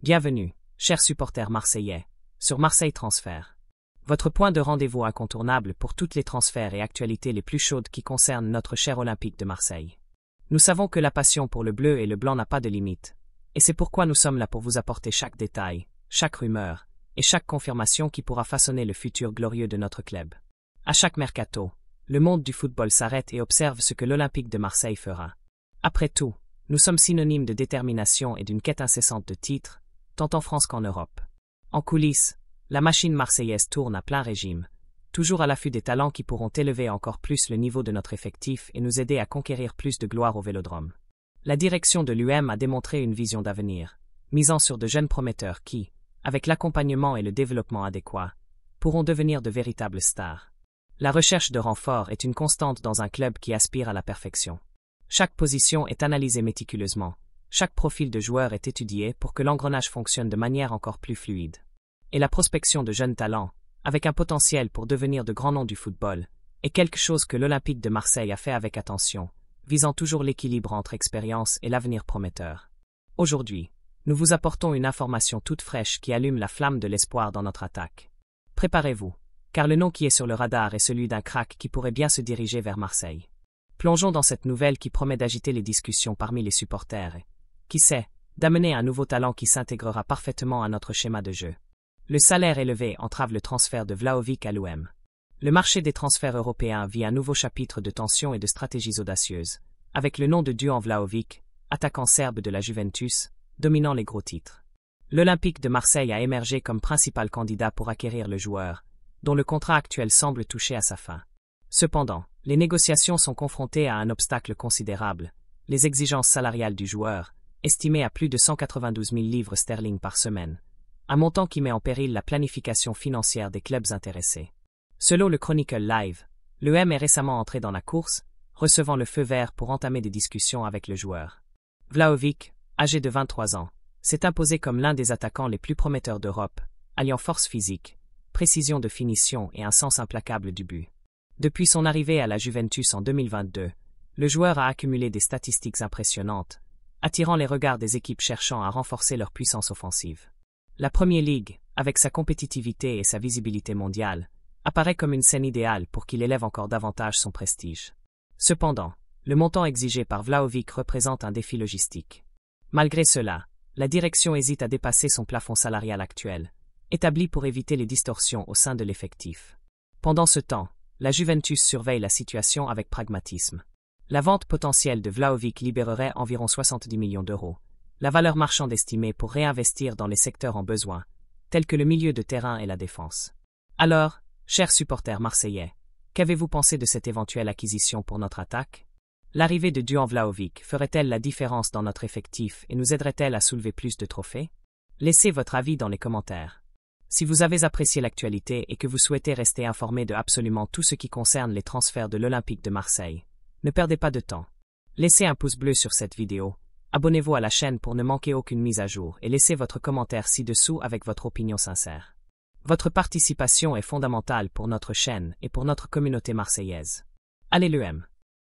Bienvenue, chers supporters marseillais, sur Marseille Transfert. Votre point de rendez-vous incontournable pour toutes les transferts et actualités les plus chaudes qui concernent notre cher Olympique de Marseille. Nous savons que la passion pour le bleu et le blanc n'a pas de limite, et c'est pourquoi nous sommes là pour vous apporter chaque détail, chaque rumeur, et chaque confirmation qui pourra façonner le futur glorieux de notre club. À chaque mercato, le monde du football s'arrête et observe ce que l'Olympique de Marseille fera. Après tout, nous sommes synonymes de détermination et d'une quête incessante de titres, tant en France qu'en Europe. En coulisses, la machine marseillaise tourne à plein régime, toujours à l'affût des talents qui pourront élever encore plus le niveau de notre effectif et nous aider à conquérir plus de gloire au Vélodrome. La direction de l'UM a démontré une vision d'avenir, misant sur de jeunes prometteurs qui, avec l'accompagnement et le développement adéquat, pourront devenir de véritables stars. La recherche de renforts est une constante dans un club qui aspire à la perfection. Chaque position est analysée méticuleusement, chaque profil de joueur est étudié pour que l'engrenage fonctionne de manière encore plus fluide. Et la prospection de jeunes talents, avec un potentiel pour devenir de grands noms du football, est quelque chose que l'Olympique de Marseille a fait avec attention, visant toujours l'équilibre entre expérience et l'avenir prometteur. Aujourd'hui, nous vous apportons une information toute fraîche qui allume la flamme de l'espoir dans notre attaque. Préparez-vous, car le nom qui est sur le radar est celui d'un crack qui pourrait bien se diriger vers Marseille. Plongeons dans cette nouvelle qui promet d'agiter les discussions parmi les supporters et, qui sait, d'amener un nouveau talent qui s'intégrera parfaitement à notre schéma de jeu. Le salaire élevé entrave le transfert de Vlahovic à l'OM. Le marché des transferts européens vit un nouveau chapitre de tension et de stratégies audacieuses, avec le nom de Dusan Vlahovic, attaquant serbe de la Juventus, dominant les gros titres. L'Olympique de Marseille a émergé comme principal candidat pour acquérir le joueur, dont le contrat actuel semble toucher à sa fin. Cependant, les négociations sont confrontées à un obstacle considérable, les exigences salariales du joueur, estimées à plus de 192 000 livres sterling par semaine, un montant qui met en péril la planification financière des clubs intéressés. Selon le Chronicle Live, l'EM est récemment entré dans la course, recevant le feu vert pour entamer des discussions avec le joueur. Vlahovic, âgé de 23 ans, s'est imposé comme l'un des attaquants les plus prometteurs d'Europe, alliant force physique, précision de finition et un sens implacable du but. Depuis son arrivée à la Juventus en 2022, le joueur a accumulé des statistiques impressionnantes, attirant les regards des équipes cherchant à renforcer leur puissance offensive. La Premier League, avec sa compétitivité et sa visibilité mondiale, apparaît comme une scène idéale pour qu'il élève encore davantage son prestige. Cependant, le montant exigé par Vlahovic représente un défi logistique. Malgré cela, la direction hésite à dépasser son plafond salarial actuel, établi pour éviter les distorsions au sein de l'effectif. Pendant ce temps, la Juventus surveille la situation avec pragmatisme. La vente potentielle de Vlahovic libérerait environ 70 millions d'euros, la valeur marchande estimée pour réinvestir dans les secteurs en besoin, tels que le milieu de terrain et la défense. Alors, chers supporters marseillais, qu'avez-vous pensé de cette éventuelle acquisition pour notre attaque? L'arrivée de Dusan Vlahovic ferait-elle la différence dans notre effectif et nous aiderait-elle à soulever plus de trophées? Laissez votre avis dans les commentaires. Si vous avez apprécié l'actualité et que vous souhaitez rester informé de absolument tout ce qui concerne les transferts de l'Olympique de Marseille, ne perdez pas de temps. Laissez un pouce bleu sur cette vidéo, abonnez-vous à la chaîne pour ne manquer aucune mise à jour et laissez votre commentaire ci-dessous avec votre opinion sincère. Votre participation est fondamentale pour notre chaîne et pour notre communauté marseillaise. Allez l'EM!